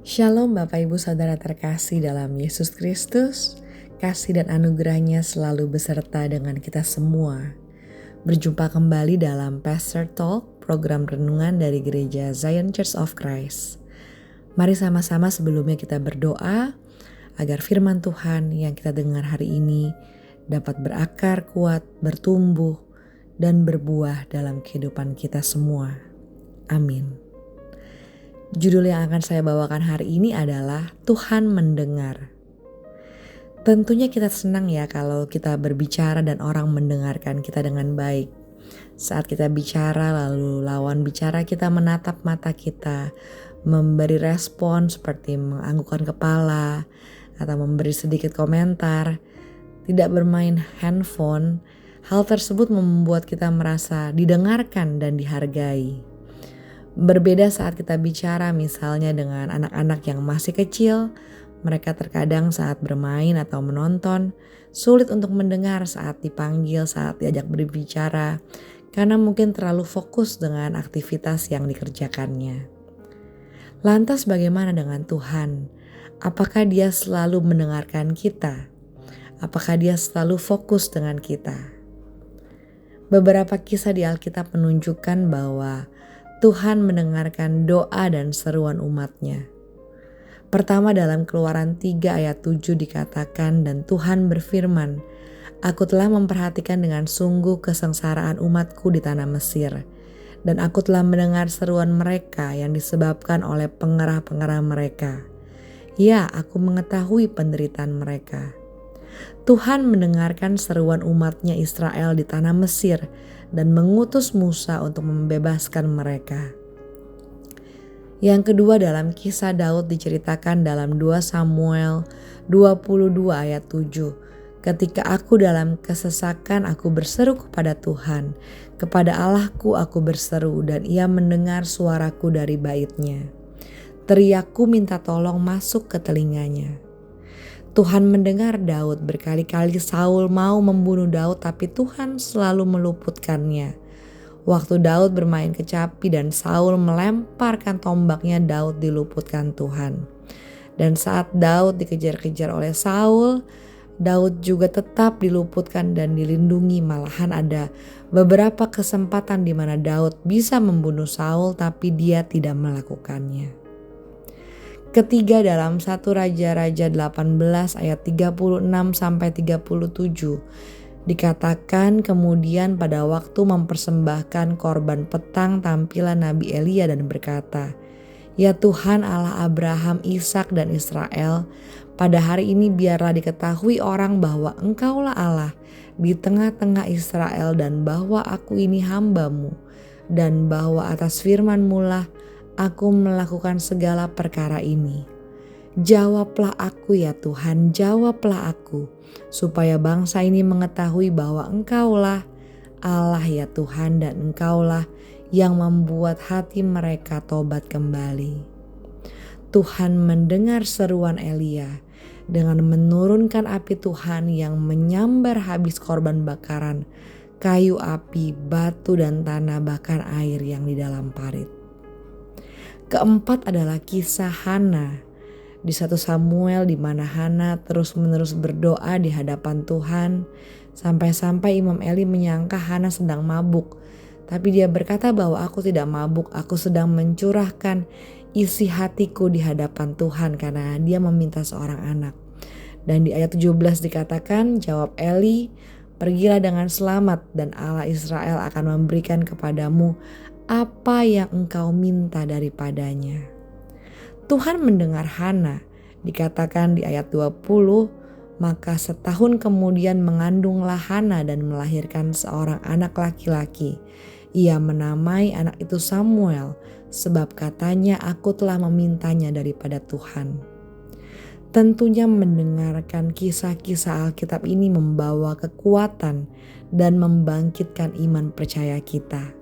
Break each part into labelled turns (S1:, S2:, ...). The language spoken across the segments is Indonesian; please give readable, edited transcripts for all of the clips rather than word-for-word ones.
S1: Shalom Bapak Ibu Saudara terkasih dalam Yesus Kristus, kasih dan anugerahnya selalu beserta dengan kita semua. Berjumpa kembali dalam Pastor Talk, program renungan dari Gereja Zion Church of Christ. Mari sama-sama sebelumnya kita berdoa agar firman Tuhan yang kita dengar hari ini dapat berakar kuat, bertumbuh, dan berbuah dalam kehidupan kita semua. Amin. Judul yang akan saya bawakan hari ini adalah Tuhan mendengar. Tentunya kita senang ya kalau kita berbicara dan orang mendengarkan kita dengan baik. Saat kita bicara lalu lawan bicara kita menatap mata kita, memberi respon seperti menganggukkan kepala atau memberi sedikit komentar, tidak bermain handphone. Hal tersebut membuat kita merasa didengarkan dan dihargai. Berbeda saat kita bicara misalnya dengan anak-anak yang masih kecil, mereka terkadang saat bermain atau menonton, sulit untuk mendengar saat dipanggil, saat diajak berbicara, karena mungkin terlalu fokus dengan aktivitas yang dikerjakannya. Lantas bagaimana dengan Tuhan? Apakah Dia selalu mendengarkan kita? Apakah Dia selalu fokus dengan kita? Beberapa kisah di Alkitab menunjukkan bahwa Tuhan mendengarkan doa dan seruan umat-Nya. Pertama dalam Keluaran 3 ayat 7 dikatakan, dan Tuhan berfirman, "Aku telah memperhatikan dengan sungguh kesengsaraan umatku di tanah Mesir, dan aku telah mendengar seruan mereka yang disebabkan oleh pengerah-pengerah mereka. Ya, aku mengetahui penderitaan mereka." Tuhan mendengarkan seruan umat-Nya Israel di tanah Mesir dan mengutus Musa untuk membebaskan mereka. Yang kedua dalam kisah Daud diceritakan dalam 2 Samuel 22 ayat 7. "Ketika aku dalam kesesakan aku berseru kepada Tuhan, kepada Allahku aku berseru dan Ia mendengar suaraku dari bait-Nya. Teriakku minta tolong masuk ke telinganya." Tuhan mendengar Daud. Berkali-kali Saul mau membunuh Daud tapi Tuhan selalu meluputkannya. Waktu Daud bermain kecapi dan Saul melemparkan tombaknya, Daud diluputkan Tuhan. Dan saat Daud dikejar-kejar oleh Saul, Daud juga tetap diluputkan dan dilindungi. Malahan ada beberapa kesempatan di mana Daud bisa membunuh Saul tapi dia tidak melakukannya. Ketiga dalam 1 Raja-Raja 18 ayat 36 sampai 37 dikatakan, kemudian pada waktu mempersembahkan korban petang tampillah Nabi Elia dan berkata, "Ya Tuhan Allah Abraham, Ishak dan Israel, pada hari ini biarlah diketahui orang bahwa Engkaulah Allah di tengah-tengah Israel dan bahwa aku ini hamba-Mu dan bahwa atas firman-Mu lah aku melakukan segala perkara ini. Jawablah aku ya Tuhan, jawablah aku, supaya bangsa ini mengetahui bahwa Engkaulah Allah ya Tuhan dan Engkaulah yang membuat hati mereka tobat kembali." Tuhan mendengar seruan Elia dengan menurunkan api Tuhan yang menyambar habis korban bakaran, kayu api, batu dan tanah, bahkan air yang di dalam parit. Keempat adalah kisah Hana di 1 Samuel, di mana Hana terus-menerus berdoa di hadapan Tuhan sampai-sampai Imam Eli menyangka Hana sedang mabuk. Tapi dia berkata bahwa aku tidak mabuk, aku sedang mencurahkan isi hatiku di hadapan Tuhan karena dia meminta seorang anak. Dan di ayat 17 dikatakan, jawab Eli, "Pergilah dengan selamat dan Allah Israel akan memberikan kepadamu apa yang engkau minta daripadanya." Tuhan mendengar Hana. Dikatakan di ayat 20, "Maka setahun kemudian mengandunglah Hana dan melahirkan seorang anak laki-laki. Ia menamai anak itu Samuel, sebab katanya, aku telah memintanya daripada Tuhan." Tentunya mendengarkan kisah-kisah Alkitab ini membawa kekuatan dan membangkitkan iman percaya kita.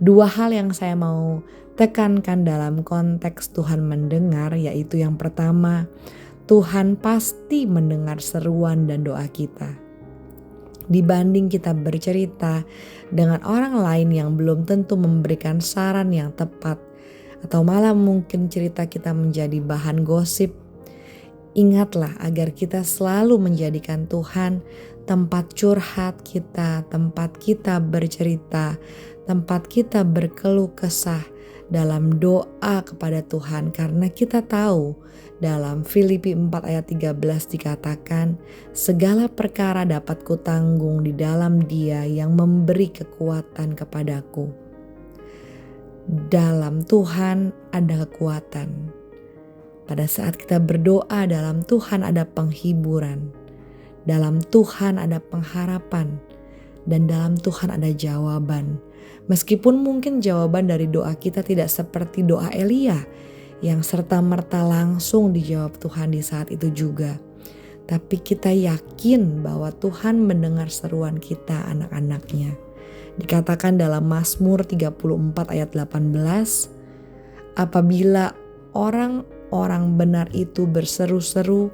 S1: Dua hal yang saya mau tekankan dalam konteks Tuhan mendengar, yaitu yang pertama, Tuhan pasti mendengar seruan dan doa kita. Dibanding kita bercerita dengan orang lain yang belum tentu memberikan saran yang tepat atau malah mungkin cerita kita menjadi bahan gosip, ingatlah agar kita selalu menjadikan Tuhan tempat curhat kita, tempat kita bercerita, tempat kita berkeluh kesah dalam doa kepada Tuhan, karena kita tahu dalam Filipi 4 ayat 13 dikatakan, segala perkara dapat kutanggung di dalam Dia yang memberi kekuatan kepadaku. Dalam Tuhan ada kekuatan. Pada saat kita berdoa, dalam Tuhan ada penghiburan, dalam Tuhan ada pengharapan, dan dalam Tuhan ada jawaban. Meskipun mungkin jawaban dari doa kita tidak seperti doa Elia yang serta-merta langsung dijawab Tuhan di saat itu juga. Tapi kita yakin bahwa Tuhan mendengar seruan kita, anak-anaknya. Dikatakan dalam Mazmur 34 ayat 18, apabila orang-orang benar itu berseru-seru,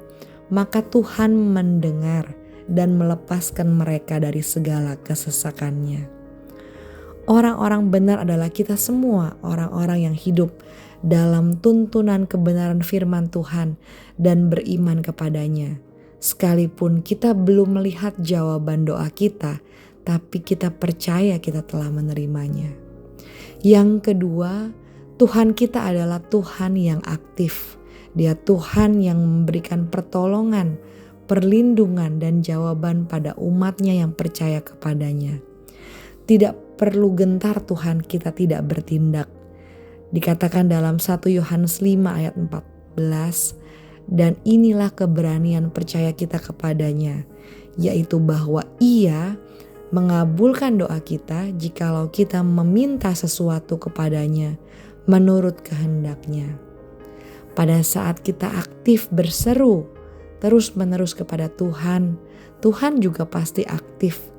S1: maka Tuhan mendengar dan melepaskan mereka dari segala kesesakannya. Orang-orang benar adalah kita semua, orang-orang yang hidup dalam tuntunan kebenaran firman Tuhan dan beriman kepadanya. Sekalipun kita belum melihat jawaban doa kita, tapi kita percaya kita telah menerimanya. Yang kedua, Tuhan kita adalah Tuhan yang aktif. Dia Tuhan yang memberikan pertolongan, perlindungan, dan jawaban pada umatnya yang percaya kepadanya. Tidak perlu gentar Tuhan kita tidak bertindak. Dikatakan dalam 1 Yohanes 5 ayat 14, dan inilah keberanian percaya kita kepadanya, yaitu bahwa Ia mengabulkan doa kita jikalau kita meminta sesuatu kepadanya menurut kehendaknya. Pada saat kita aktif berseru terus-menerus kepada Tuhan, Tuhan juga pasti aktif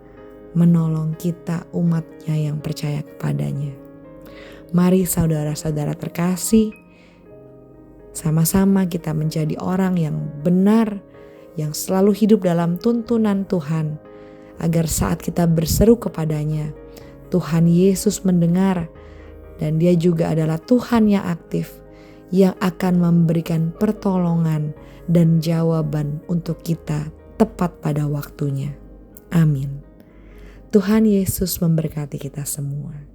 S1: menolong kita, umatnya yang percaya kepadanya. Mari saudara-saudara terkasih, sama-sama kita menjadi orang yang benar, yang selalu hidup dalam tuntunan Tuhan, agar saat kita berseru kepadanya, Tuhan Yesus mendengar, dan Dia juga adalah Tuhan yang aktif, yang akan memberikan pertolongan dan jawaban untuk kita tepat pada waktunya. Amin. Tuhan Yesus memberkati kita semua.